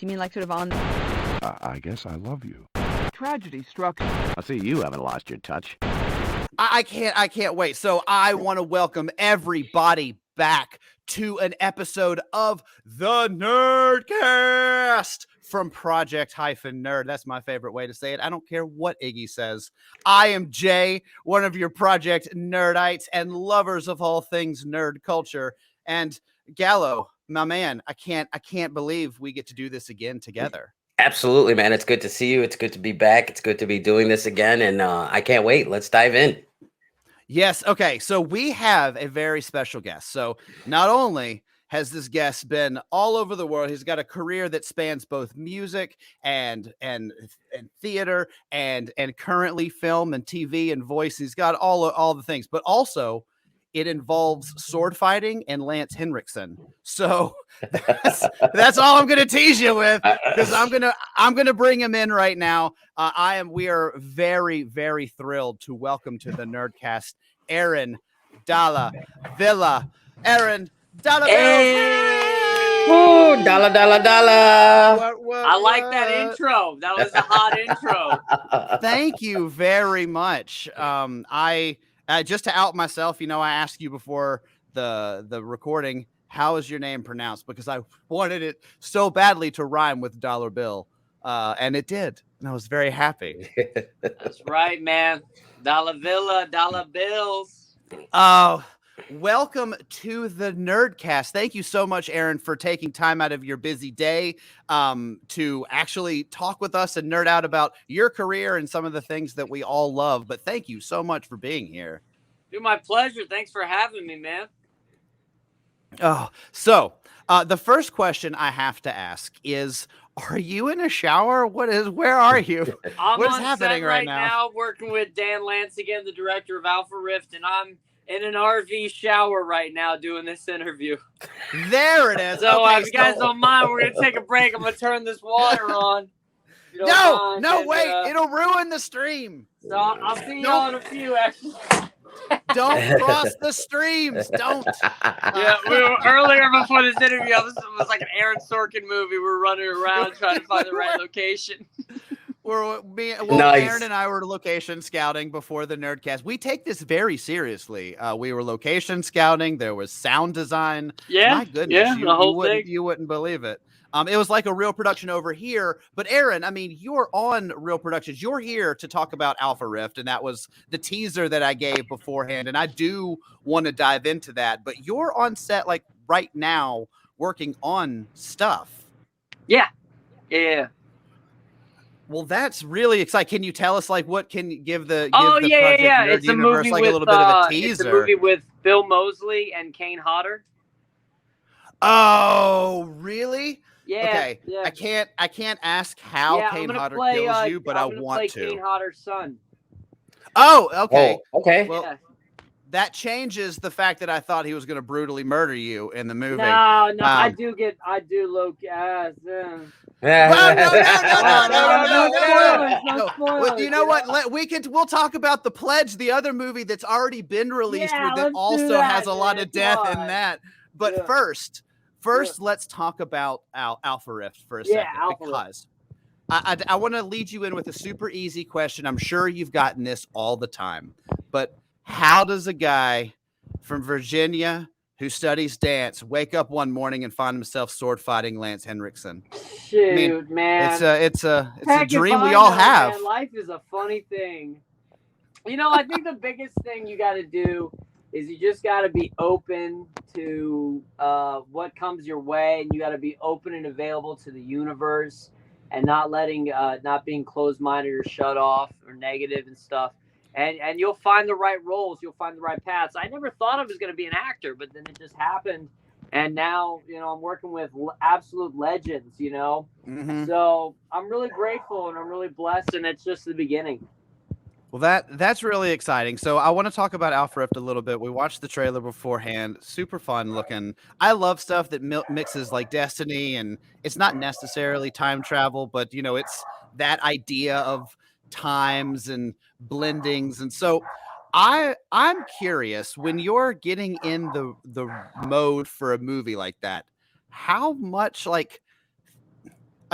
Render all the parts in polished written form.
You mean like sort of on... I guess I love you. Tragedy struck. I see you haven't lost your touch. I can't wait. So I want to welcome everybody back to an episode of the Nerdcast from Project-Nerd. That's my favorite way to say it. I don't care what Iggy says. I am Jay, one of your Project Nerdites and lovers of all things nerd culture. And Gallo, my man, I can't believe we get to do this again together. Absolutely, man. It's good to see you. It's good to be back. It's good to be doing this again. And I can't wait. Let's dive in. Yes. Okay. So we have a very special guest. So not only has this guest been all over the world, he's got a career that spans both music and theater and currently film and TV and voice. He's got all the things, but also it involves sword fighting and Lance Hendrickson. So that's all I'm going to tease you with, because I'm going to bring him in right now. We are very, very thrilled to welcome to the Nerdcast, Aaron Dalla Villa. Aaron Dalla Villa. Hey! Woo, Dalla. I like that intro. That was a hot intro. Thank you very much. Just to out myself, I asked you before the recording, how is your name pronounced? Because I wanted it so badly to rhyme with dollar bill. And it did. And I was very happy. That's right, man. Dalla Villa, dollar bills. Welcome to the Nerdcast. Thank you so much, Aaron, for taking time out of your busy day to actually talk with us and nerd out about your career and some of the things that we all love. But thank you so much for being here. Dude, my pleasure. Thanks for having me, man. So the first question I have to ask is, are you in a shower? Where are you? What is happening right now? Working with Dan Lance again, the director of Alpha Rift, and I'm in an RV shower right now doing this interview. There it is. So okay, if you guys don't mind, we're going to take a break. I'm going to turn this water on. No, wait. It'll ruin the stream. So I'll see y'all in a few, actually. Don't cross the streams. Don't. Yeah, we were earlier before this interview. This was like an Aaron Sorkin movie. We're running around trying to find the right location. Nice. Aaron and I were location scouting before the Nerdcast. We take this very seriously. We were location scouting. There was sound design. Yeah, my goodness, the whole thing. You wouldn't believe it. It was like a real production over here. But Aaron, I mean, you're on Real Productions. You're here to talk about Alpha Rift, and that was the teaser that I gave beforehand. And I do want to dive into that. But you're on set like right now, working on stuff. Yeah. Well, that's really exciting. Can you tell us, like, what can you give the Project Nerd it's universe, a movie like with, a little bit of a teaser? It's a movie with Bill Moseley and Kane Hodder. Oh, really? Yeah. Okay. Yeah. I can't ask how Kane Hodder kills you, but I want to. Kane Hodder's son. Oh, okay. Oh, okay. Well, that changes the fact that I thought he was going to brutally murder you in the movie. No, I do low. No. Well, you know what? We'll talk about The Pledge, the other movie that's already been released that also has a lot of death in that. But first, let's talk about Alpha Rift for a second, because I want to lead you in with a super easy question. I'm sure you've gotten this all the time, but how does a guy from Virginia who studies dance wake up one morning and find himself sword fighting Lance Hendrickson? Shoot, man. It's a dream we all have. Man, life is a funny thing. I think the biggest thing you got to do is you just got to be open to what comes your way, and you got to be open and available to the universe, and not being closed-minded or shut off or negative and stuff. And you'll find the right roles. You'll find the right paths. I never thought I was going to be an actor, but then it just happened. And now, I'm working with absolute legends, Mm-hmm. So I'm really grateful and I'm really blessed. And it's just the beginning. Well, that's really exciting. So I want to talk about Alpha Rift a little bit. We watched the trailer beforehand. Super fun looking. I love stuff that mixes like Destiny, and it's not necessarily time travel, but it's that idea of times and blendings. And so I'm curious, when you're getting in the mode for a movie like that, how much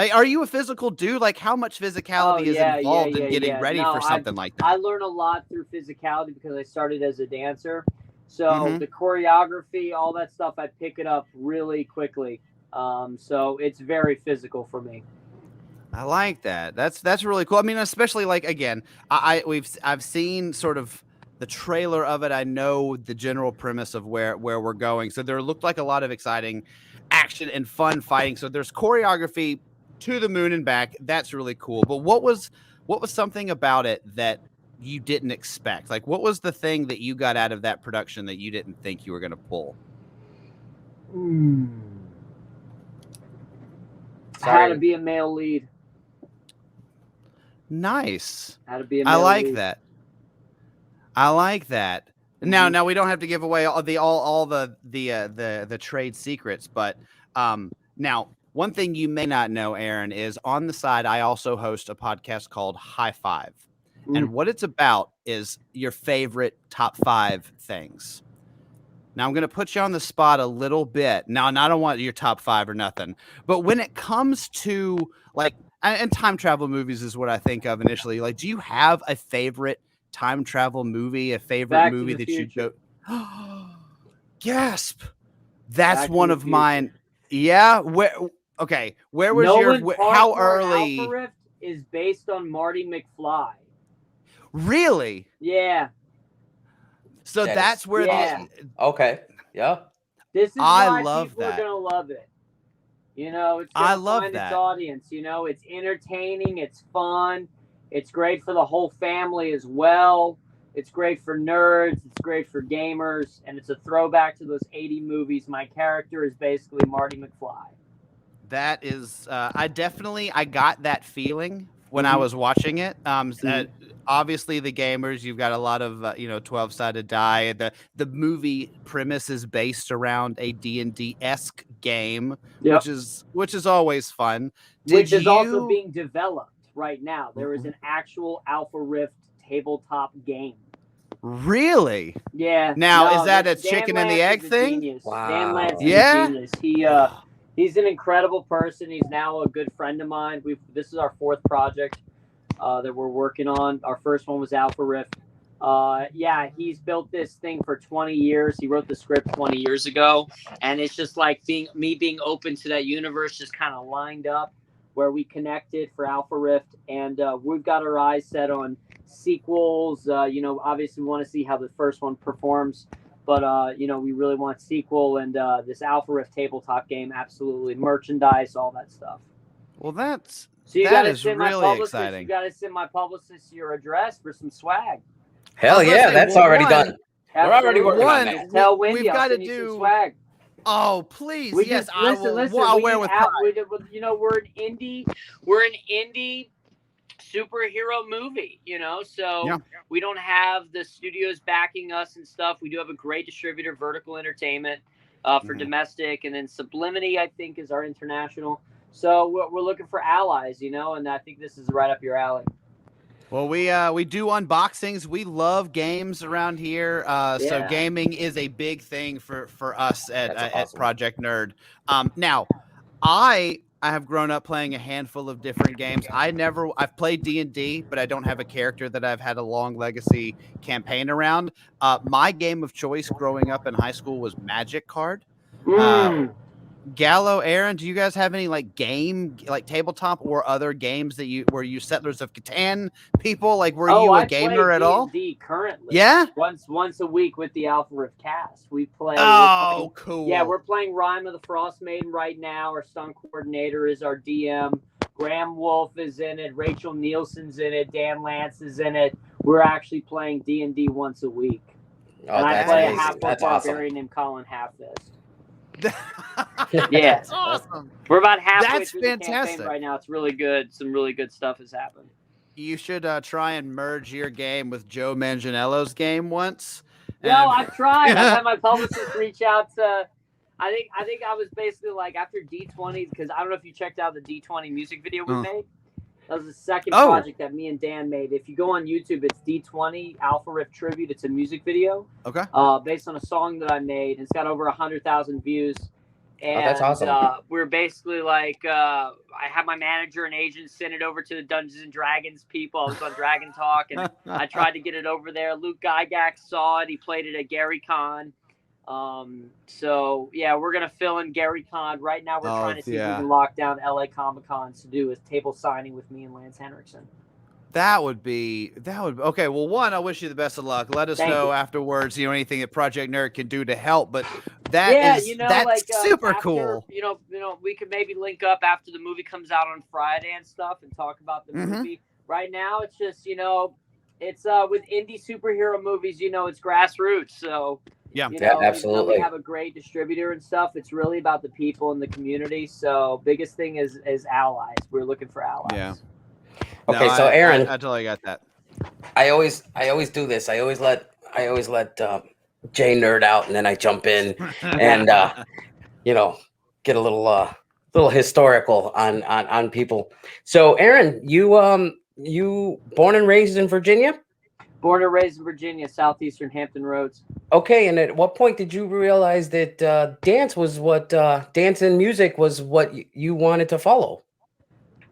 Are you a physical dude? Like, how much physicality is involved in getting ready for something like that? I learn a lot through physicality because I started as a dancer. So the choreography, all that stuff, I pick it up really quickly. So it's very physical for me. I like that. That's really cool. I mean, especially like, again, I've seen sort of the trailer of it. I know the general premise of where we're going. So there looked like a lot of exciting action and fun fighting. So there's choreography to the moon and back. That's really cool. But what was something about it that you didn't expect? Like, what was the thing that you got out of that production that you didn't think you were going to pull? How to be a male lead. Nice. How to be a male I like lead. that. I like that. Now we don't have to give away all the trade secrets, but now one thing you may not know, Aaron, is on the side I also host a podcast called High Five. And what it's about is your favorite top 5 things. Now I'm going to put you on the spot a little bit. Now, and I don't want your top 5 or nothing, but when it comes to like, and time travel movies is what I think of initially. Like, do you have a favorite time travel movie, a favorite movie that you go? Gasp! That's one of mine. Yeah. Where was how early? Alpha Rift is based on Marty McFly. Really? Yeah. So that's where okay. Yeah. This is why people are gonna love it. You know, it's gonna find its audience. You know, it's entertaining, it's fun, it's great for the whole family as well. It's great for nerds, it's great for gamers, and it's a throwback to those 80 movies. My character is basically Marty McFly. That is, I got that feeling when I was watching it. Obviously, the gamers, you've got a lot of 12-sided die. The movie premise is based around a D&D-esque game, which is always fun. Which is also being developed right now. There is an actual Alpha Rift tabletop game. Really? Yeah. Now, is that a chicken and the egg thing? Genius. Wow. Dan Lance is a genius. He's an incredible person. He's now a good friend of mine. This is our 4th project that we're working on. Our first one was Alpha Rift. He's built this thing for 20 years. He wrote the script 20 years ago, and it's just like being open to that universe just kind of lined up where we connected for Alpha Rift, and we've got our eyes set on sequels. Obviously we want to see how the first one performs, but we really want sequel, and this Alpha Rift tabletop game, absolutely, merchandise, all that stuff. Well, that is really exciting. You got to send my publicist your address for some swag. Hell yeah, that's already done. We're already working on that. Tell Wendy we've got to do swag. Oh, please! Yes, listen. I'll wear with pride. We're an indie superhero movie. So we don't have the studios backing us and stuff. We do have a great distributor, Vertical Entertainment, for domestic, and then Sublimity, I think, is our international. So we're looking for allies, and I think this is right up your alley. Well, we do unboxings. We love games around here. So gaming is a big thing for us at Project Nerd. Now, I have grown up playing a handful of different games. I've played D&D, but I don't have a character that I've had a long legacy campaign around. My game of choice growing up in high school was Magic Card. Gallo, Aaron, do you guys have any tabletop or other games that were you Settlers of Catan people? Like, were you a gamer at all? D&D currently. Yeah. Once a week with the Alpha Rift cast, we play. Oh, cool. Yeah, we're playing Rime of the Frost Maiden right now. Our stunt coordinator is our DM. Graham Wolf is in it. Rachel Nielsen's in it. Dan Lance is in it. We're actually playing D&D once a week. And I play a half-orc barbarian named Colin Halfist. That's awesome. We're about halfway That's through fantastic. the campaign right now. It's really good. Some really good stuff has happened. You should try and merge your game with Joe Manganiello's game once. I've tried. I've had my publicist reach out to. I think I was basically like after D20, because I don't know if you checked out the D20 music video we made. That was the second project that me and Dan made. If you go on YouTube, it's D20 Alpha Rift Tribute. It's a music video. Okay. Based on a song that I made. It's got over 100,000 views. And that's awesome. we're basically like, I had my manager and agent send it over to the Dungeons and Dragons people. I was on Dragon Talk, and I tried to get it over there. Luke Gygax saw it. He played it at Gary Con. So yeah, we're gonna fill in Gary Con right now. We're trying to see if we can lock down LA Comic Con to do a table signing with me and Lance Hendrickson. That would be okay. Well, one, I wish you the best of luck. Let us know afterwards, anything that Project Nerd can do to help. But that's super cool. You know, we could maybe link up after the movie comes out on Friday and stuff and talk about the movie. Right now, it's just, it's with indie superhero movies, it's grassroots. So absolutely. We have a great distributor and stuff. It's really about the people in the community. So biggest thing is allies. We're looking for allies. Yeah. Okay, so Aaron, I totally got that. I always do this. I always let Jay nerd out, and then I jump in and get a little historical on people. So Aaron, you born and raised in Virginia? Born and raised in Virginia, southeastern Hampton Roads. Okay, and at what point did you realize that dance and music was what you wanted to follow?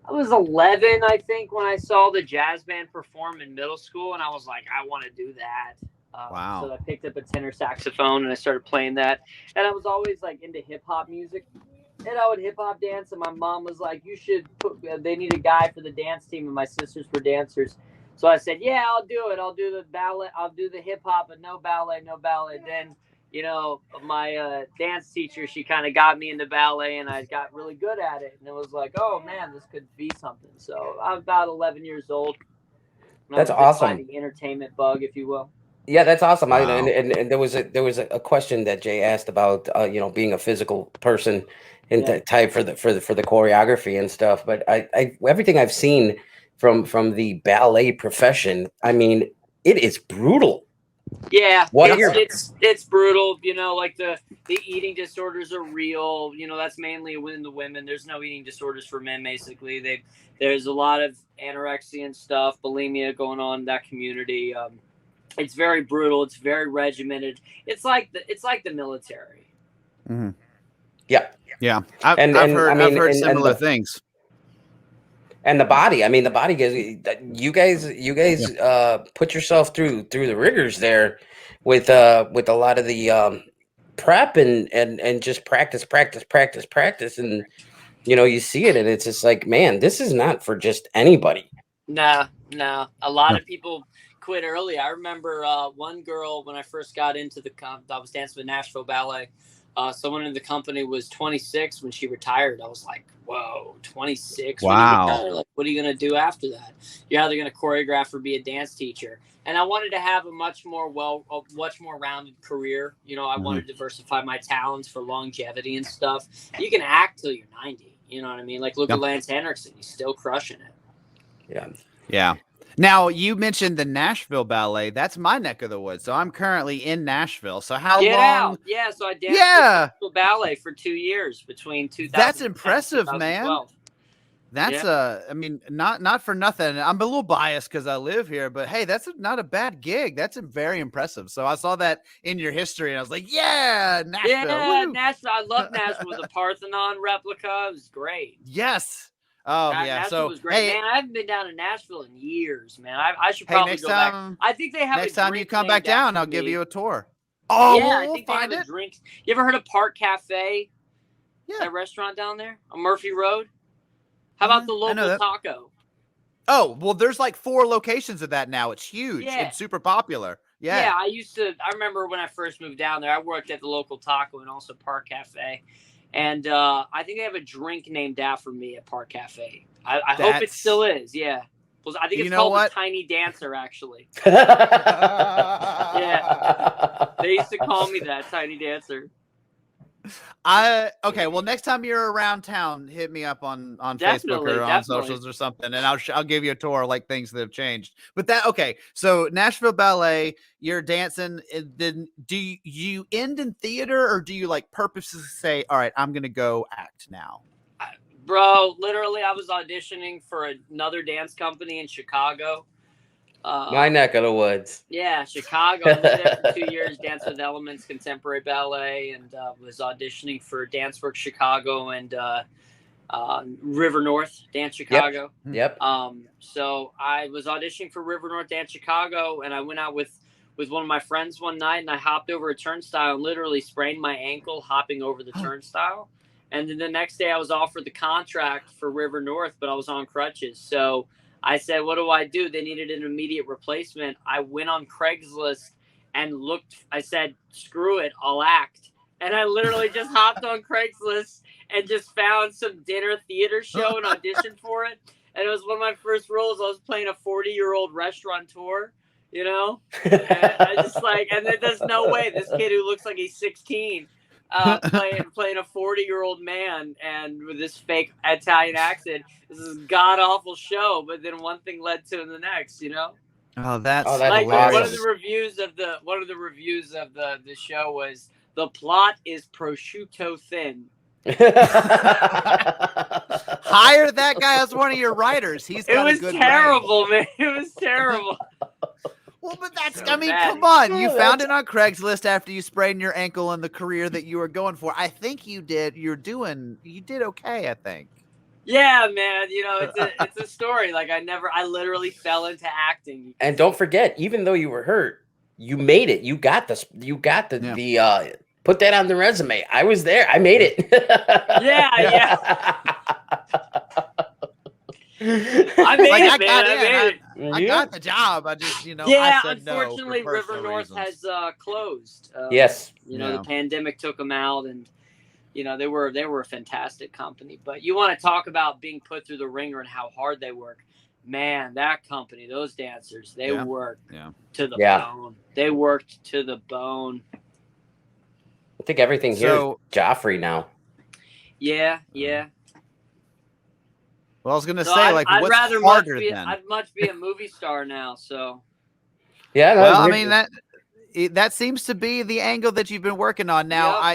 I was 11, I think, when I saw the jazz band perform in middle school, and I was like, I want to do that. Wow. So I picked up a tenor saxophone, and I started playing that. And I was always, like, into hip-hop music. And I would hip-hop dance, and my mom was like, they need a guy for the dance team, and my sisters were dancers. So I said, yeah, I'll do it. I'll do the ballet. I'll do the hip-hop, but no ballet. Then my dance teacher, she kind of got me into ballet, and I got really good at it. And it was like, oh man, this could be something. So I'm about 11 years old. That's awesome. The entertainment bug, if you will. Yeah, that's awesome. Wow. And there was a question that Jay asked about being a physical person and the type for the choreography and stuff. But I everything I've seen from the ballet profession, I mean, it is brutal. Yeah, it's brutal. Like the eating disorders are real. That's mainly within the women. There's no eating disorders for men. Basically, there's a lot of anorexia and stuff, bulimia going on in that community. It's very brutal. It's very regimented. It's like the military. Mm-hmm. Yeah. I've heard similar things. And the body, you guys put yourself through the rigors there with a lot of the prep and just practice, and you see it, and it's just like, man, this is not for just anybody. No, a lot of people quit early. I remember one girl when I first got into I was dancing with Nashville Ballet. Someone in the company was 26 when she retired. I was like, whoa, 26? Wow. Like, what are you going to do after that? You're either going to choreograph or be a dance teacher. And I wanted to have a much more rounded career. I wanted to diversify my talents for longevity and stuff. You can act till you're 90. You know what I mean? Like, look at Lance Hendrickson. He's still crushing it. Yeah. Now, you mentioned the Nashville Ballet. That's my neck of the woods. So I'm currently in Nashville. So how long? Out. Yeah, so I danced Nashville Ballet for 2 years between 2000. That's impressive, man. That's not for nothing. I'm a little biased because I live here, but hey, that's not a bad gig. That's very impressive. So I saw that in your history, and I was like, yeah, Nashville. Yeah, Nashville. I love Nashville. The Parthenon replica. It was great. Yes. Oh, yeah. Nashville was great. Man, I haven't been down to Nashville in years, man. I should probably go back. I think they have next time you come back down, I'll give you a tour. Oh, yeah, I think they have a drink. You ever heard of Park Cafe? Yeah. That restaurant down there on Murphy Road? How about the local taco? Oh, well, there's like 4 locations of that now. It's huge. Yeah. It's super popular. Yeah. Yeah, I remember when I first moved down there, I worked at the local taco and also Park Cafe. And I think they have a drink named after me at Park Cafe. I hope it still is. Yeah. I think it's called the Tiny Dancer, actually. Yeah. They used to call me that, Tiny Dancer. Okay, well, next time you're around town, hit me up on Facebook or on socials or something, and I'll give you a tour of like things that have changed. But so Nashville Ballet, you're dancing. Then do you end in theater, or do you like purposely say, all right, I'm gonna go act now? Bro, literally, I was auditioning for another dance company in Chicago. My neck of the woods. Yeah, Chicago. I lived there for 2 years, Dance with Elements, Contemporary Ballet, and was auditioning for Dance Works Chicago and River North Dance Chicago. Yep. So I was auditioning for River North Dance Chicago, and I went out with one of my friends one night, and I hopped over a turnstile and literally sprained my ankle hopping over the turnstile. And then the next day I was offered the contract for River North, but I was on crutches. So I said, what do I do? They needed an immediate replacement. I went on Craigslist and looked. I said, screw it, I'll act. And I literally just hopped on Craigslist and just found some dinner theater show and auditioned for it. And it was one of my first roles. I was playing a 40-year-old restaurateur, you know? And I just like, and there's no way this kid who looks like he's 16 playing a 40-year-old man and with this fake Italian accent. This is a god-awful show, but then one thing led to the next, you know? Oh, that's like hilarious. one of the reviews of the show was, the plot is prosciutto thin. Hire that guy as one of your writers. He's got it was a good terrible, man. It was terrible. Well, but that's, So I mean, bad. come on. You Yeah, found it on Craigslist after you sprained your ankle in the career that you were going for. I think you did. You did okay, I think. Yeah, man. You know, it's a story. Like I literally fell into acting. And don't forget, even though you were hurt, you made it. You got this. You got the put that on the resume. I was there. I made it. Yeah. I made it, man. I got the job. I just, Yeah, I said no for unfortunately, River personal North reasons. has closed. Yes. The pandemic took them out, and they were a fantastic company. But you want to talk about being put through the ringer and how hard they work. Man, that company, those dancers, they worked to the bone. They worked to the bone. I think everything here is Joffrey now. Yeah. Well, I was gonna say, I'd rather harder than? I'd much be a movie star now. So. Yeah. Well, I mean that seems to be the angle that you've been working on. Now,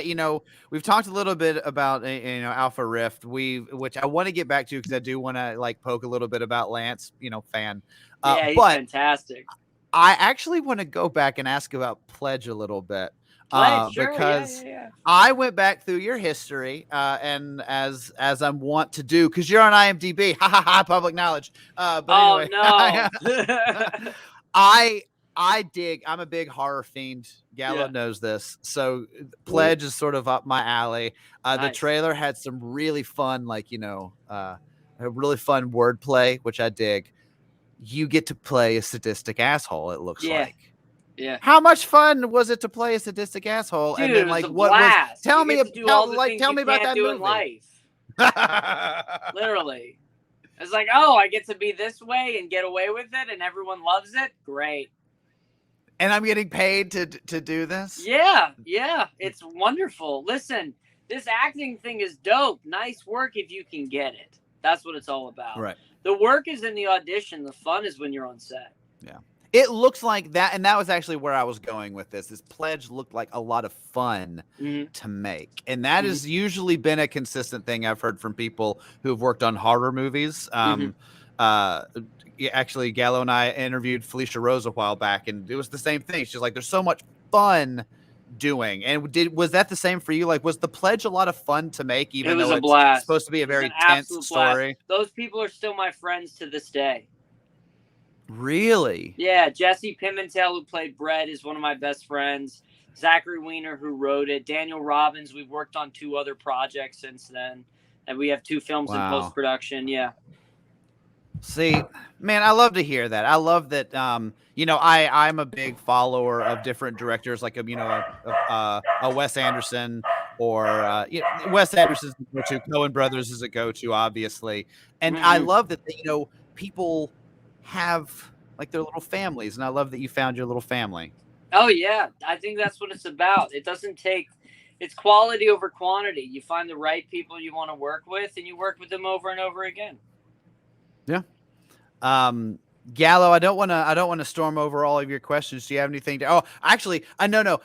we've talked a little bit about Alpha Rift, which I want to get back to because I do want to poke a little bit about Lance, fan. Yeah, he's but fantastic. I actually want to go back and ask about Pledge a little bit. Sure, Because I went back through your history, and as I'm wont to do, because you're on IMDb, public knowledge. But anyway, no. I'm a big horror fiend. Gallo knows this. So Pledge is sort of up my alley. Nice. The trailer had some really fun, a really fun wordplay, which I dig. You get to play a sadistic asshole, it looks like. Yeah. How much fun was it to play a sadistic asshole? Dude, and then it was a what blast. was tell me tell me about that movie. In life. Literally. It's like, I get to be this way and get away with it and everyone loves it. Great. And I'm getting paid to do this? Yeah. It's wonderful. Listen, this acting thing is dope. Nice work if you can get it. That's what it's all about. Right. The work is in the audition. The fun is when you're on set. Yeah. It looks like that, and that was actually where I was going with this. This Pledge looked like a lot of fun to make, and that has usually been a consistent thing I've heard from people who have worked on horror movies. Actually, Gallo and I interviewed Felicia Rose a while back, and it was the same thing. She's like, "There's so much fun doing." And was that the same for you? Like, was the Pledge a lot of fun to make, even though it's supposed to be a very tense story? Those people are still my friends to this day. Really? Yeah, Jesse Pimentel, who played Brett, is one of my best friends. Zachary Weiner, who wrote it. Daniel Robbins, we've worked on 2 other projects since then. And we have 2 films in post-production, See, man, I love to hear that. I love that, I'm a big follower of different directors, like, a Wes Anderson or, Wes Anderson's a go-to. Coen Brothers is a go-to, obviously. And I love that, people have their little families, and I love that you found your little family. Oh yeah, I think that's what it's about. It's quality over quantity. You find the right people you want to work with, and you work with them over and over again. Yeah. Gallo, I don't want to storm over all of your questions. Do you have anything to? Oh, actually, no,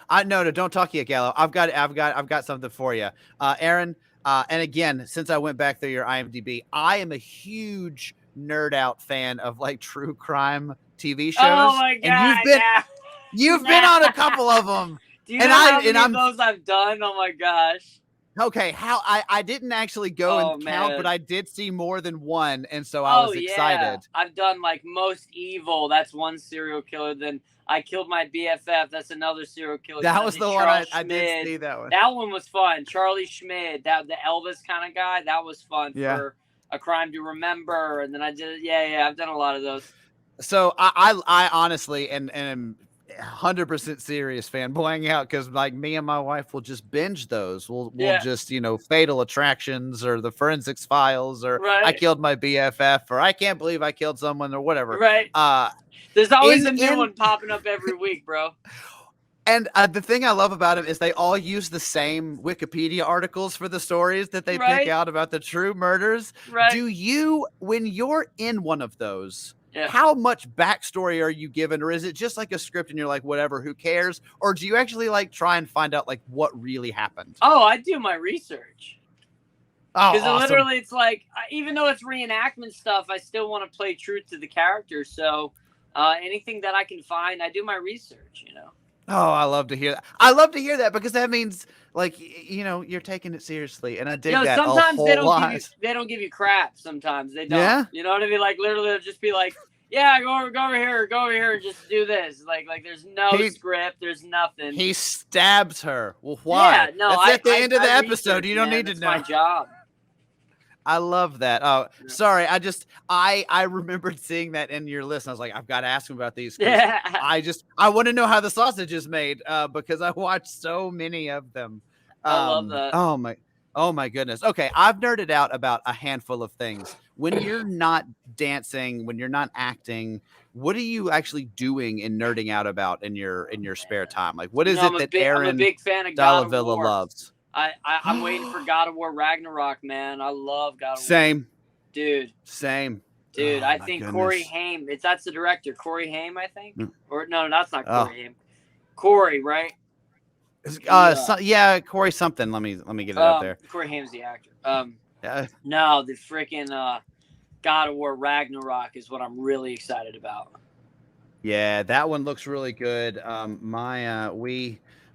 don't talk yet, Gallo. I've got something for you, Aaron. And again, since I went back through your IMDb, I am a huge nerd out fan of true crime TV shows. Oh my god! And you've been on a couple of them. Do you know how many of those I've done? Oh my gosh! Okay, I didn't actually go and count, but I did see more than one, and so I was excited. I've done like Most Evil. That's one serial killer. Then I Killed My BFF. That's another serial killer. That was the one I did see that one. That one was fun. Charlie Schmid, the Elvis kind of guy. That was fun for A Crime to Remember. And then I did I've done a lot of those. So I honestly am 100% serious fanboying out because like me and my wife will just binge those. We'll just Fatal Attractions or the Forensics Files or I Killed My BFF or I Can't Believe I Killed Someone or whatever. Right. There's always a new one popping up every week, bro. And the thing I love about them is they all use the same Wikipedia articles for the stories that they pick out about the true murders. Right. Do you, when you're in one of those, how much backstory are you given, or is it just like a script and you're like, whatever, who cares? Or do you actually like try and find out like what really happened? Oh, I do my research. Oh, because literally it's like, even though it's reenactment stuff, I still want to play true to the character. So anything that I can find, I do my research, Oh, I love to hear that. I love to hear that because that means like, you're taking it seriously. And I dig that sometimes a whole lot. they don't give you crap. Sometimes they don't. Yeah? You know what I mean? Like literally they'll just be like, yeah, go over here and just do this. Like there's no script. There's nothing. He stabs her. Well, why? Yeah, no, that's at the end of the episode. You don't need to know. That's my job. I love that. Oh, sorry. I remembered seeing that in your list. And I was like, I've got to ask him about these. Yeah. I want to know how the sausage is made because I watched so many of them. I love that. Oh my goodness. Okay. I've nerded out about a handful of things. When you're not dancing, when you're not acting, what are you actually doing and nerding out about in your spare time? Like, what is it that Aaron I'm a big fan of Dalla Villa loves? I'm waiting for God of War Ragnarok, man. I love God of War. Same. Dude. Same. Dude, I think Corey Haim. That's the director. Corey Haim, I think. Or no, that's not Corey Haim. Corey, right? Corey something. Let me get it out there. Corey Haim's the actor. No, the freaking God of War Ragnarok is what I'm really excited about. Yeah, that one looks really good.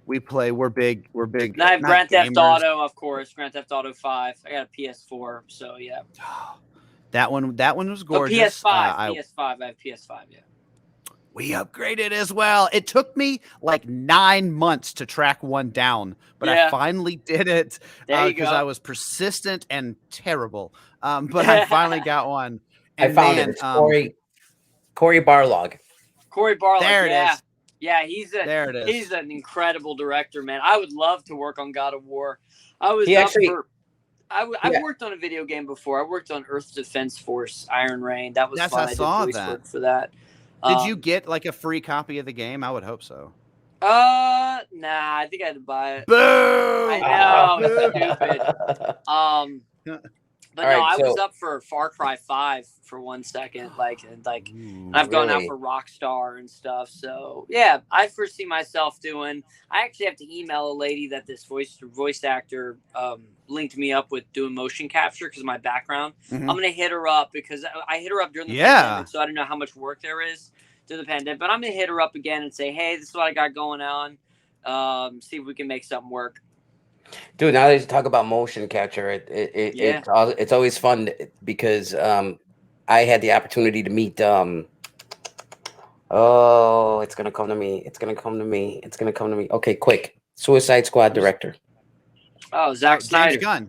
We're big. And I have Grand Theft Auto, of course. Grand Theft Auto 5. I got a PS4, so yeah. That one was gorgeous. PS5. I have PS5, yeah. We upgraded as well. It took me like 9 months to track one down, but I finally did it because I was persistent and terrible. But I finally got one. And I found it. Corey Barlog. Corey Barlog. There it is. Yeah, he's an incredible director, man. I would love to work on God of War. I worked on a video game before. I worked on Earth Defense Force, Iron Rain. That was fun. I saw that for that. Did you get like a free copy of the game? I would hope so. Nah, I think I had to buy it. Boo! I know, stupid. But I was up for Far Cry 5 for 1 second, and I've gone out for Rockstar and stuff. So yeah, I foresee myself doing. I actually have to email a lady that this voice actor linked me up with doing motion capture because of my background. I'm gonna hit her up because I hit her up during the pandemic, so I don't know how much work there is to the pandemic. But I'm gonna hit her up again and say, hey, this is what I got going on. See if we can make something work. Dude, now that you talk about motion capture, it's always fun because I had the opportunity to meet it's gonna come to me. Okay, quick. Suicide Squad director. Oh, Zack Snyder. James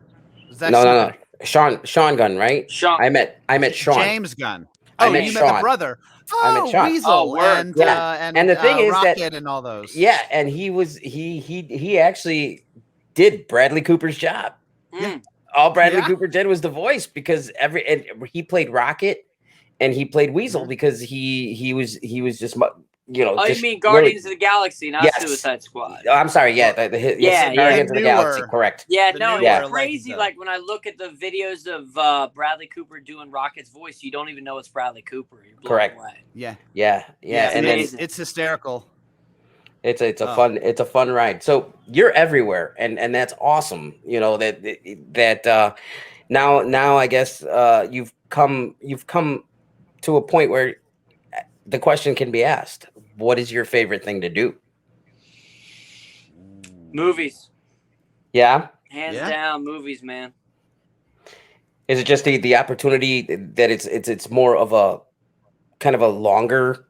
Gunn. No. Sean Gunn, right? Sean. I met Sean. James Gunn. I met the brother. I met Sean. Weasel and the thing is Rocket that and all those. Yeah, and he actually did Bradley Cooper's job. All Bradley Cooper did was the voice because he played Rocket and he played Weasel because he was just Oh, you mean Guardians of the Galaxy, not Suicide Squad? I'm sorry, Guardians of the Galaxy, correct? Yeah, no, it's crazy. Like when I look at the videos of Bradley Cooper doing Rocket's voice, you don't even know it's Bradley Cooper. You're blown Correct. away. Yeah. And then it's hysterical. It's a fun ride. So you're everywhere, and that's awesome. You know that now I guess you've come to a point where the question can be asked. What is your favorite thing to do? Movies. Yeah. Hands down, movies, man. Is it just the opportunity that it's more of a kind of a longer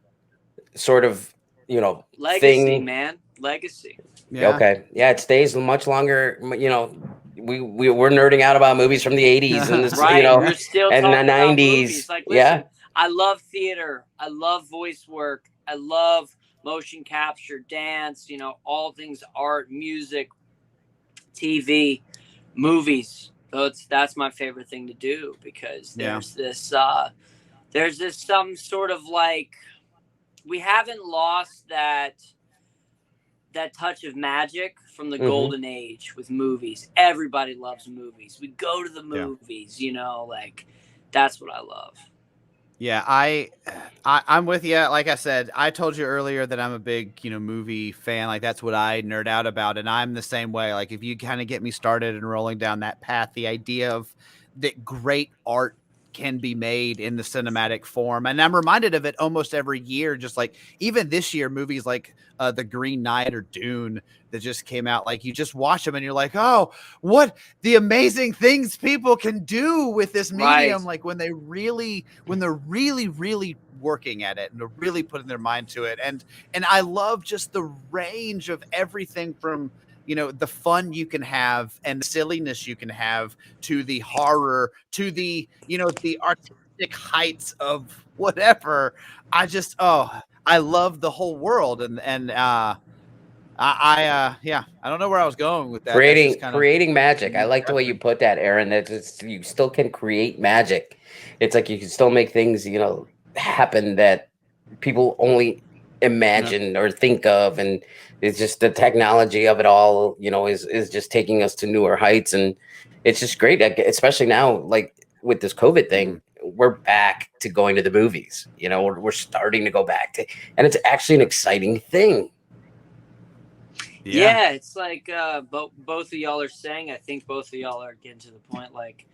sort of, legacy thing? Man, legacy. Yeah. Okay. Yeah, it stays much longer. We're nerding out about movies from the 80s and this, Right, we're still and the talking about 90s. movies. Like, listen, I love theater. I love voice work. I love motion capture, dance, all things art, music, TV, movies. So that's my favorite thing to do, because there's this some sort of like, we haven't lost that touch of magic from the golden age with movies. Everybody loves movies. We go to the movies, like, that's what I love. Yeah, I'm with you. Like I said, I told you earlier that I'm a big, movie fan. Like, that's what I nerd out about. And I'm the same way. Like, if you kind of get me started and rolling down that path, the idea of that great art can be made in the cinematic form. And I'm reminded of it almost every year. Just like even this year, movies like The Green Knight or Dune that just came out, like you just watch them and you're like, oh, what the amazing things people can do with this medium. Right. Like when they're really, really working at it and they're really putting their mind to it. And I love just the range of everything from, the fun you can have and the silliness you can have to the horror, to the, the artistic heights of whatever. I love the whole world. And I don't know where I was going with that. Creating magic. I like the way you put that, Aaron. That you still can create magic. It's like you can still make things, happen that people only imagine or think of, and it's just the technology of it all, is just taking us to newer heights, and it's just great, especially now, like with this COVID thing. We're back to going to the movies. We're starting to go back to, and it's actually an exciting thing. Yeah, it's like both of y'all are saying. I think both of y'all are getting to the point. Like,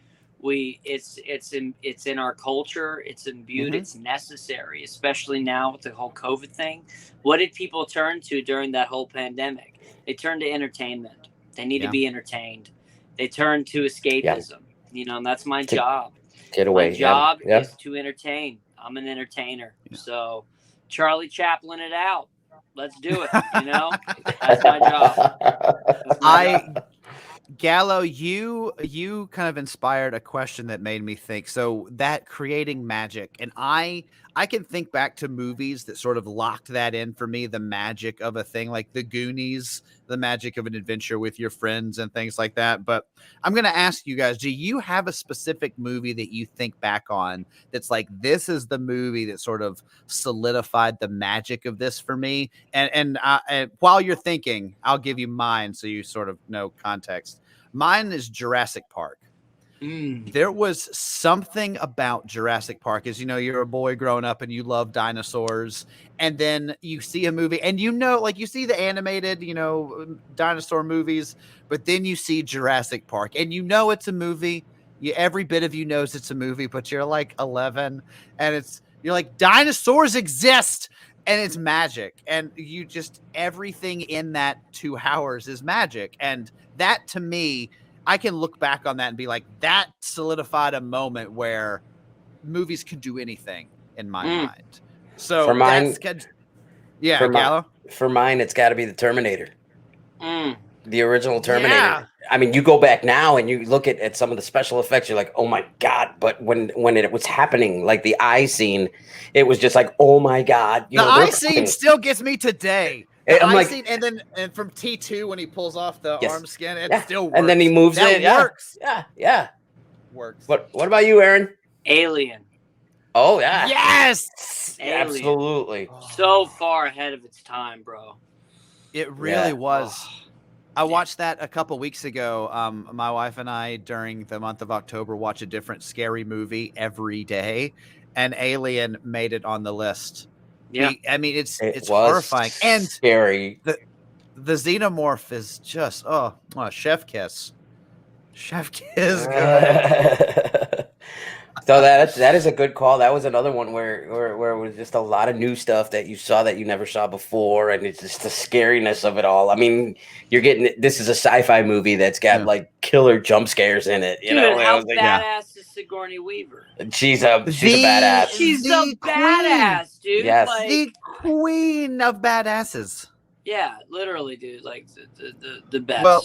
it's in our culture. It's imbued. It's necessary, especially now with the whole COVID thing. What did people turn to during that whole pandemic? They turned to entertainment. They need to be entertained. They turned to escapism. And that's my job. Get away. My job is to entertain. I'm an entertainer. So Charlie Chaplin it out. Let's do it. That's my job. Gallo, you kind of inspired a question that made me think. So that creating magic, and I can think back to movies that sort of locked that in for me, the magic of a thing like The Goonies, the magic of an adventure with your friends and things like that. But I'm going to ask you guys, do you have a specific movie that you think back on that's like, this is the movie that sort of solidified the magic of this for me? And while you're thinking, I'll give you mine so you sort of know context. Mine is Jurassic Park. There was something about Jurassic Park, as you're a boy growing up and you love dinosaurs, and then you see a movie and like you see the animated, dinosaur movies, but then you see Jurassic Park and it's a movie. Every bit of you knows it's a movie, but you're like 11 and you're like, dinosaurs exist and it's magic. And everything in that 2 hours is magic. And that, to me, I can look back on that and be like, that solidified a moment where movies could do anything in my mind. So for mine, Gallo? For mine, it's got to be the Terminator. The original Terminator. Yeah. I mean, you go back now and you look at some of the special effects, you're like, oh my God. But when it was happening, like the eye scene, it was just like, oh my God. The eye scene still gets me today. I'm like, scene, and from T2 when he pulls off the arm skin, it still works. And then he moves it. Works. Yeah. Works. What about you, Aaron? Alien. Oh yeah. Yes. Alien. Absolutely. So far ahead of its time, bro. It really was. I watched that a couple weeks ago. My wife and I, during the month of October, watch a different scary movie every day, and Alien made it on the list. Yeah, I mean, it's horrifying and scary. The xenomorph is just chef kiss. Chef kiss. So that is a good call. That was another one where it was just a lot of new stuff that you saw that you never saw before, and it's just the scariness of it all. I mean, this is a sci-fi movie that's got like killer jump scares in it. Dude, how badass is Sigourney Weaver? She's a badass. She's a badass, dude. Yes. Like, the queen of badasses. Yeah, literally, dude. Like the best. Well,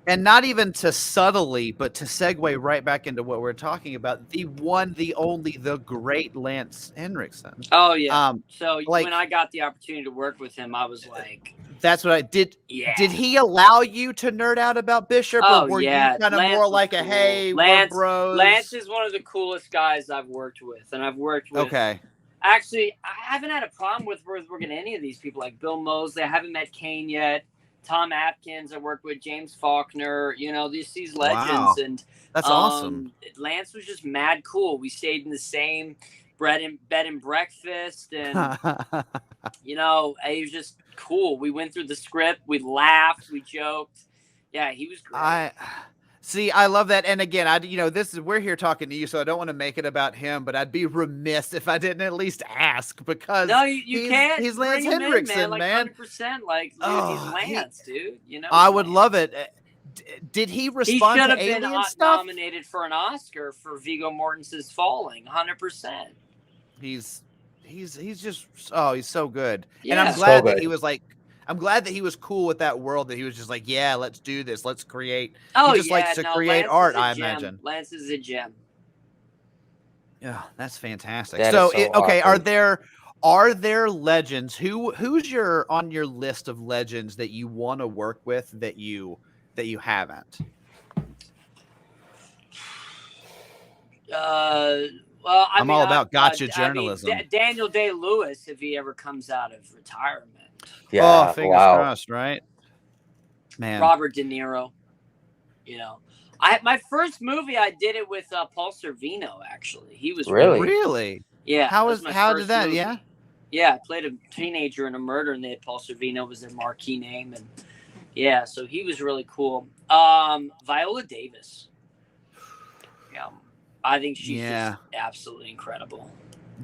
and not even to subtly, but to segue right back into what we're talking about, the one, the only, the great Lance Hendrickson. Oh yeah. So like, when I got the opportunity to work with him, I was like, that's what I did. Yeah. Did he allow you to nerd out about Bishop? Oh, or were yeah. you kind of Lance more like was a, cool. hey, Lance, we're bros? Lance is one of the coolest guys I've worked with. And I've worked with. Okay. Actually, I haven't had a problem with working any of these people, like Bill Moseley. I haven't met Kane yet. Tom Atkins, I worked with James Faulkner, these legends. Wow. And that's awesome. Lance was just mad cool. We stayed in the same bed and breakfast, and he was just cool. We went through the script, we laughed, we joked. Yeah, he was great. I love that. And again, we're here talking to you, so I don't want to make it about him, but I'd be remiss if I didn't at least ask, because no, you can't. He's Lance Hendrickson, man. 100%. Like, dude, he's Lance, dude. I would love it. Did he respond to Alien stuff? He should have been nominated for an Oscar for Viggo Mortensen's Falling. 100%. He's just he's so good. Yeah. And I'm glad that he was like. I'm glad that he was cool with that world, that he was just like, yeah, let's do this. Let's create. Oh, he just likes to create art, I imagine. Lance is a gem. Yeah, that's fantastic. That so, is so okay, awesome. are there legends? Who's on your list of legends that you want to work with that you haven't? Well, I'm all about gotcha journalism. Daniel Day-Lewis, if he ever comes out of retirement. Yeah, fingers crossed, right? Man, Robert De Niro. My first movie, I did it with Paul Sorvino. Actually, he was really. Yeah. How did that? Movie. Yeah. Yeah, I played a teenager in a murder, and Paul Sorvino was their marquee name, and yeah, so he was really cool. Viola Davis. Yeah, I think she's just absolutely incredible.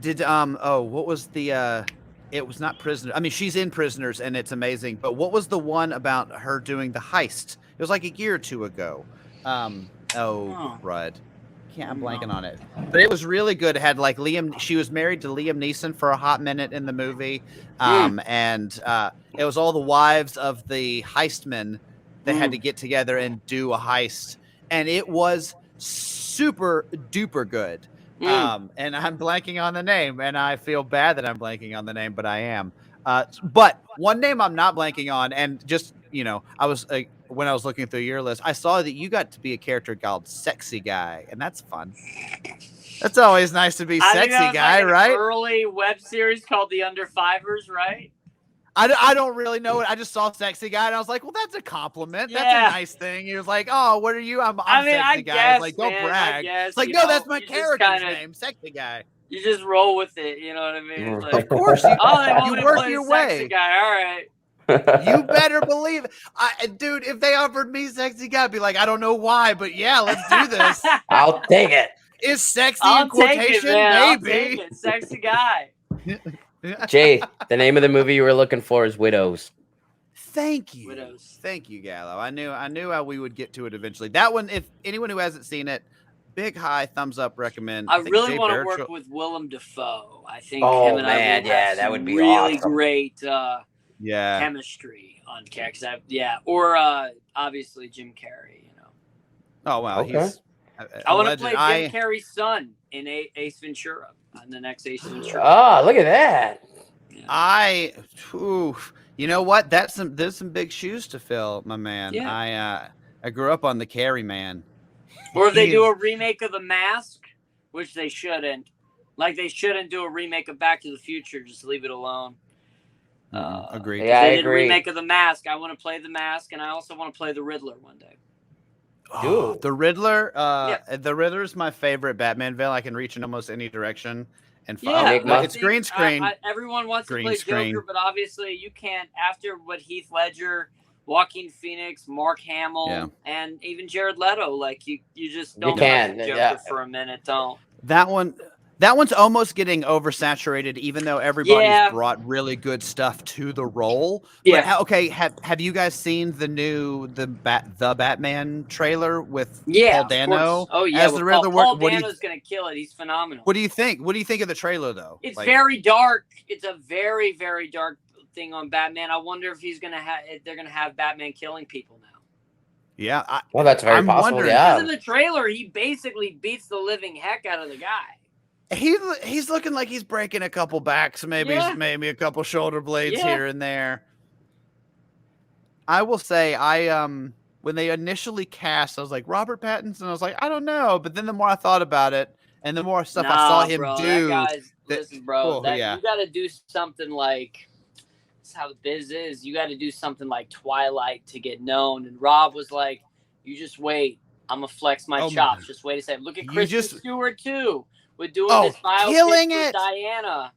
Did what was the it was not Prisoner. I mean, she's in Prisoners and it's amazing, but what was the one about her doing the heist? It was like a year or two ago. Crud. I'm blanking on it. But it was really good. It had like she was married to Liam Neeson for a hot minute in the movie. And it was all the wives of the heistmen that had to get together and do a heist. And it was super duper good. And I'm blanking on the name, and I feel bad that I'm blanking on the name, but I am. But one name I'm not blanking on, and just, I was when I was looking through your list, I saw that you got to be a character called Sexy Guy, and that's fun. That's always nice to be Sexy Guy, like right? An early web series called The Under Fivers, right? I don't really know it. I just saw Sexy Guy, and I was like, well, that's a compliment. Yeah. That's a nice thing. He was like, oh, what are you? I'm Sexy Guy. I was like, don't brag. It's like, no, that's my character's name, Sexy Guy. You just roll with it. You know what I mean? Like, of course. They want you me to work play your Sexy way. Guy. All right. You better believe it. Dude, if they offered me Sexy Guy, I'd be like, I don't know why, but yeah, let's do this. I'll take it. Is sexy in quotation? Maybe. I'll take it. Sexy Guy. Jay, the name of the movie you were looking for is Widows. Thank you. Widows. Thank you, Gallo. I knew how we would get to it eventually. That one, if anyone who hasn't seen it, big high thumbs up recommend. I really want to work with Willem Dafoe. I think him and I will have that would be really awesome. Great chemistry on Cactus. Or obviously Jim Carrey, Oh wow, okay. I want to play Jim Carrey's son in Ace Ventura, on the next Ace Ventura. Oh, look at that. Yeah. You know what? There's some big shoes to fill, my man. Yeah. I grew up on the Carrey Man. Or if they do a remake of The Mask, which they shouldn't. Like, they shouldn't do a remake of Back to the Future. Just leave it alone. Agreed. Yeah, I they did agree. a remake of The Mask. I want to play The Mask, and I also want to play the Riddler one day. Oh, the Riddler. The Riddler is my favorite Batman villain. I can reach in almost any direction and it's green screen. Everyone wants green to play screen. Joker, but obviously you can't. After what Heath Ledger, Joaquin Phoenix, Mark Hamill, and even Jared Leto, like you just don't play Joker for a minute. Don't. That one's almost getting oversaturated, even though everybody's Yeah. brought really good stuff to the role. Yeah. But okay, have you guys seen the Batman trailer with Yeah, Paul of Dano course. Oh yeah, as well, the Riddler? Paul What do you Dano's gonna kill it. He's phenomenal. What do you think? What do you think of the trailer though? It's Like, very dark. It's a very, very dark thing on Batman. I wonder if they're gonna have Batman killing people now. yeah, Well, that's very I'm possible. wondering- Because Yeah. in the trailer, he basically beats the living heck out of the guy. he's looking like he's breaking a couple backs, maybe Yeah. maybe a couple shoulder blades Yeah. here and there. I will say, when they initially cast, I was like Robert Pattinson. I was like, I don't know, but then the more I thought about it, and the more stuff I saw him bro, do, listen, bro, yeah. you got to do something like. That's how the biz is. You got to do something like Twilight to get known. And Rob was like, "You just wait. I'm gonna flex my chops. Just wait a second. Look at Kristen Stewart too. We're doing this biopic killing for it. Diana,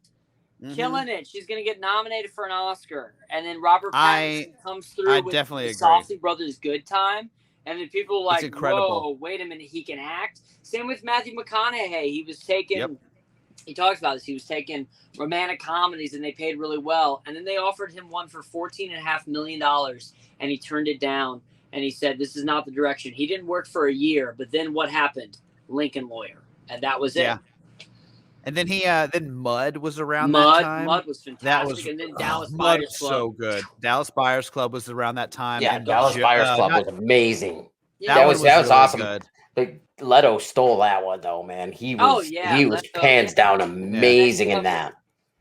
Mhm. killing it. She's gonna get nominated for an Oscar." And then Robert Pattinson comes through I with definitely the agree. Saucy Brothers Good Time. And then people are like, incredible. "Whoa, wait a minute, he can act." Same with Matthew McConaughey. He was taking. Yep. He talks about this. He was taking romantic comedies, and they paid really well. And then they offered him one for $14.5 million, and he turned it down. And he said, "This is not the direction." He didn't work for a year, but then what happened? Lincoln Lawyer, and that was it. Yeah. And then then Mud was around that time. Mud was fantastic. That was and then Dallas Mud Buyers was Club. so good. Dallas Buyers Club was around that time. Yeah, and Dallas Buyers Club not- was amazing. Yeah, That was really awesome. good. But Leto stole that one though, man. He was Leto, hands down amazing in that.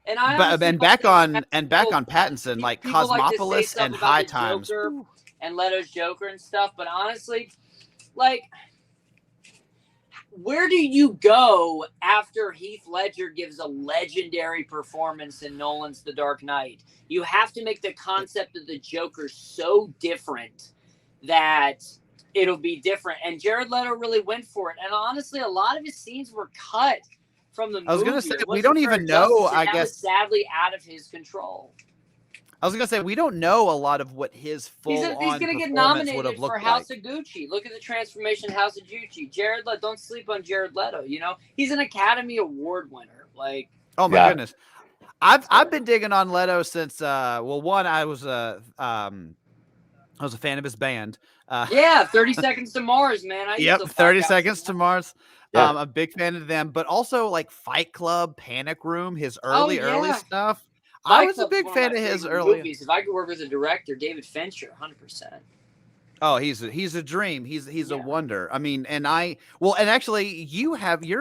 And I back on Pattinson, like people like to say Cosmopolis stuff and about High the Times. Joker and Leto's Joker and stuff, but honestly, like, where do you go after Heath Ledger gives a legendary performance in Nolan's The Dark Knight? You have to make the concept of the Joker so different that it'll be different. And Jared Leto really went for it. And honestly, a lot of his scenes were cut from the movie. I was gonna say, It we wasn't don't fair even know, justice, and I that guess- was sadly out of his control. I was gonna say we don't know a lot of what his He's full-on going to get performance would nominated have for looked House like. of Gucci. Look at the transformation House of Gucci. Jared Leto, don't sleep on Jared Leto. You know, he's an Academy Award winner. Like, Oh my Yeah. goodness, I've been digging on Leto since one, I was a fan of his band. yeah, 30 Seconds to Mars, man. I used Yep, to 30 fuck out Seconds some- to Mars. Yeah. I'm a big fan of them, but also like Fight Club, Panic Room, his early yeah. stuff. I Fight was a Club's big one of fan my of his favorite early. movies. If I could work with a director, David Fincher, 100%. Oh, he's a dream. He's a Yeah. wonder. I mean, and actually you're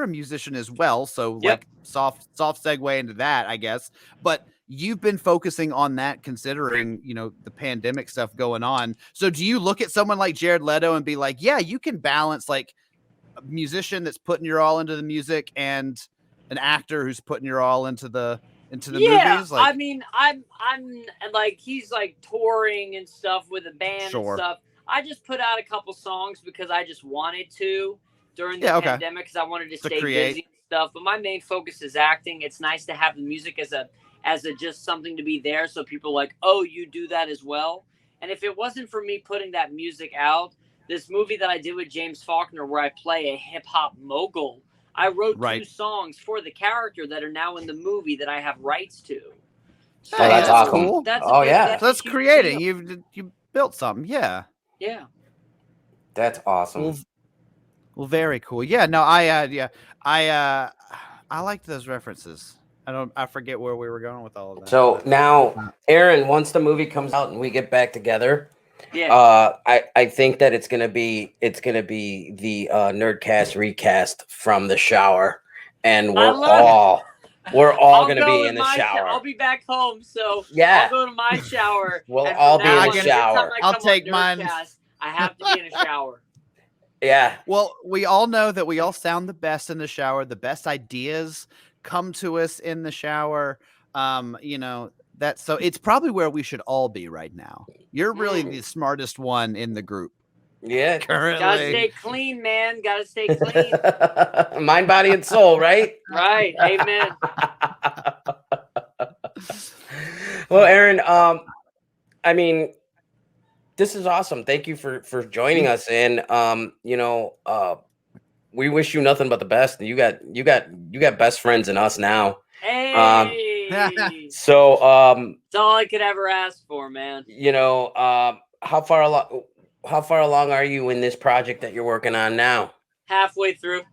a musician as well, so Yep. like soft segue into that, I guess. But you've been focusing on that considering, the pandemic stuff going on. So do you look at someone like Jared Leto and be like, yeah, you can balance like a musician that's putting your all into the music and an actor who's putting your all into the movies? Like, I mean, I'm like, he's like touring and stuff with a band Sure. and stuff. I just put out a couple songs because I just wanted to during the Yeah, okay. pandemic because I wanted to stay create. busy and stuff. But my main focus is acting. It's nice to have the music as a just something to be there, so people are like, oh, you do that as well. And if it wasn't for me putting that music out, this movie that I did with James Faulkner, where I play a hip hop mogul, I wrote Right. 2 songs for the character that are now in the movie that I have rights to. Oh, that's awesome. cool. Yeah. So that's a huge creating. deal. You built something. Yeah. Yeah. That's awesome. Well, very cool. Yeah, no, I liked those references. I forget where we were going with all of that. So now, Aaron, once the movie comes out and we get back together, Yeah. I think that it's gonna be the Nerdcast recast from the shower, and we're all I'll gonna go be in in the my shower. I'll be back home, so Yeah. I'll go to my shower. We'll and all from be in now the on, anytime shower. I I'll come on take mine. Nerdcast, I have to be in a shower. Yeah. Well, we all know that we all sound the best in the shower. The best ideas come to us in the shower. So it's probably where we should all be right now. You're really the smartest one in the group Yeah. currently. Gotta stay clean, man. Gotta stay clean. Mind, body, and soul, right? Right. Amen. Well, Aaron, I mean, this is awesome. Thank you for joining us. And we wish you nothing but the best. You got best friends in us now. Hey, So it's all I could ever ask for, man. you know, how far along are you in this project that you're working on now? Halfway through.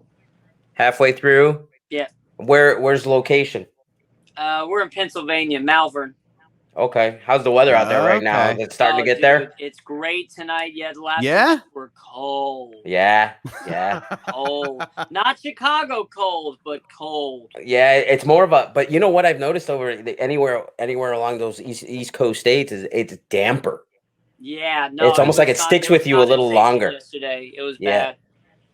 Halfway through? Yeah. Where's the location? We're in Pennsylvania, Malvern. Okay. How's the weather out there right now? Is Okay. it starting to get Dude, there? It's great tonight. Yeah, the last Yeah? weeks were cold. Yeah. Cold. Not Chicago cold, but cold. Yeah, it's more of a, but you know what I've noticed anywhere along those East Coast states is it's damper. Yeah, no. It's almost like it sticks with you a little longer. Yesterday, it was Yeah. bad.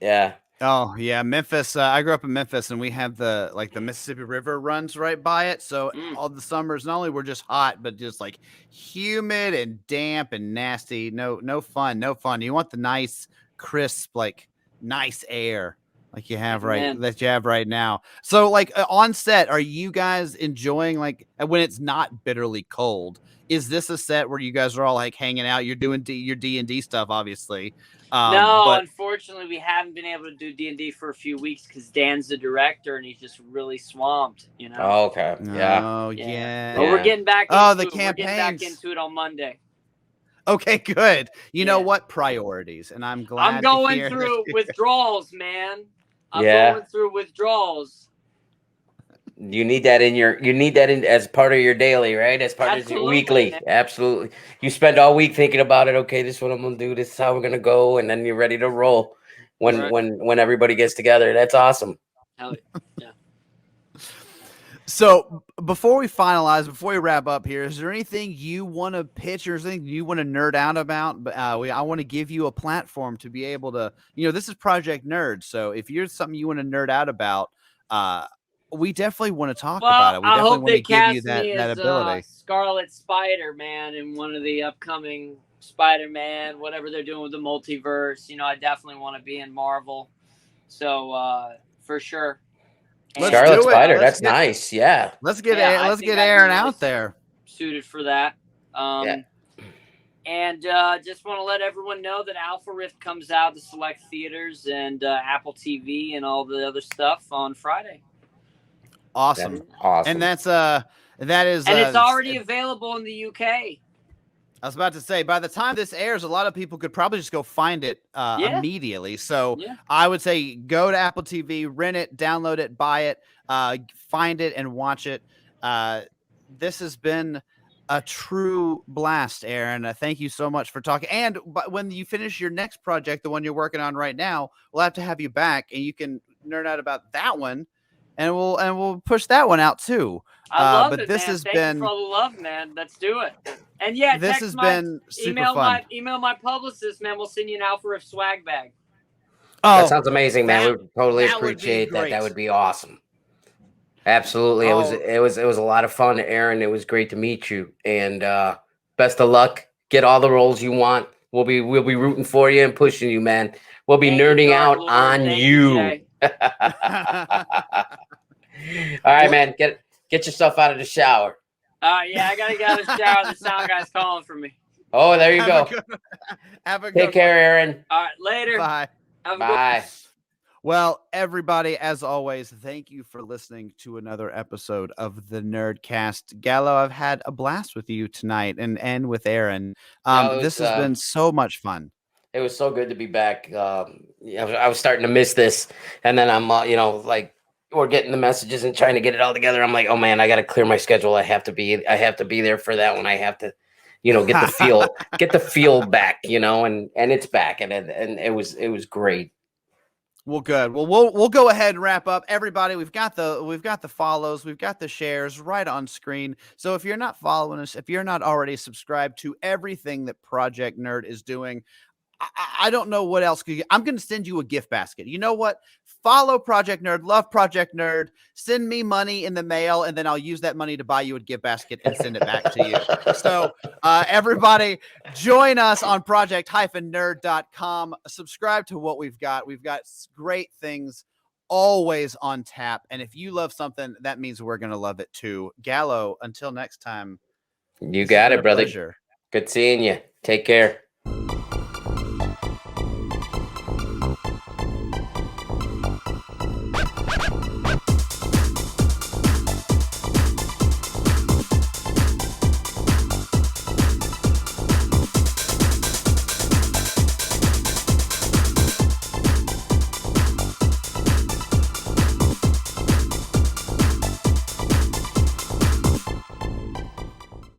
Yeah. Oh yeah, Memphis. I grew up in Memphis, and we have the Mississippi River runs right by it. So all the summers, not only were just hot, but just like humid and damp and nasty. No fun. You want the nice, crisp, like nice air, like you have right now. So like on set, are you guys enjoying like when it's not bitterly cold? Is this a set where you guys are all like hanging out? You're doing your D&D stuff, obviously. No, but unfortunately, we haven't been able to do D&D for a few weeks because Dan's the director and he's just really swamped. You know. Oh, okay. Yeah. Oh yeah. But we're getting back. Oh, into the it. We're getting back campaigns. into it on Monday. Okay, good. You know what? Priorities, and I'm glad. I'm going to hear through that. withdrawals, man. I'm Yeah. going through withdrawals. You need that in as part of your daily, right? As part of your weekly. Man. Absolutely. You spend all week thinking about it. Okay, this is what I'm gonna do. This is how we're gonna go, and then you're ready to roll when everybody gets together. That's awesome. Hell yeah. So before we wrap up here, is there anything you want to pitch or anything you want to nerd out about? But I want to give you a platform to be able to, this is Project Nerd. So if you're something you want to nerd out about, we definitely want to talk about it. We definitely want to give you that ability. Scarlet Spider, man, in one of the upcoming Spider-Man, whatever they're doing with the multiverse. I definitely want to be in Marvel. So for sure. Scarlet Spider, that's nice. Yeah. Let's get Aaron out there. Suited for that. And just want to let everyone know that Alpha Rift comes out to select theaters and Apple TV and all the other stuff on Friday. Awesome. And it's already available in the UK. I was about to say, by the time this airs, a lot of people could probably just go find it immediately. So I would say go to Apple TV, rent it, download it, buy it, find it, and watch it. This has been a true blast, Aaron. Thank you so much for talking. And when you finish your next project, the one you're working on right now, we'll have to have you back, and you can nerd out about that one. And we'll push that one out too. I love it, this man. has Thank been you for all the love, man. Let's do it. And this has been super fun. Email my publicist, man. We'll send you an Alpha Rift swag bag. Oh, that sounds amazing, man. We totally appreciate that. That would be awesome. Absolutely. It was a lot of fun, Aaron. It was great to meet you. And best of luck. Get all the roles you want. We'll be rooting for you and pushing you, man. We'll be nerding out on you. All right, man. Get yourself out of the shower. Yeah, I gotta get out of the shower. The sound guy's calling for me. Oh, there you go. Take care, Aaron. All right, later. Bye. Bye. Well, everybody, as always, thank you for listening to another episode of the Nerdcast. Gallo, I've had a blast with you tonight and with Aaron. This has been so much fun. It was so good to be back. I was starting to miss this, and then I'm, we're getting the messages and trying to get it all together. I'm like, oh man, I got to clear my schedule. I have to be there for that one. I have to, get the feel back, and it's back, and it was great. Well, good. Well, we'll go ahead and wrap up. Everybody, we've got the follows, we've got the shares right on screen. So if you're not following us, if you're not already subscribed to everything that Project Nerd is doing, I don't know what else. I'm going to send you a gift basket. You know what? Follow Project Nerd. Love Project Nerd. Send me money in the mail, and then I'll use that money to buy you a gift basket and send it back to you. So everybody, join us on project-nerd.com. Subscribe to what we've got. We've got great things always on tap. And if you love something, that means we're going to love it too. Gallo, until next time. You got it, brother. Pleasure. Good seeing you. Take care.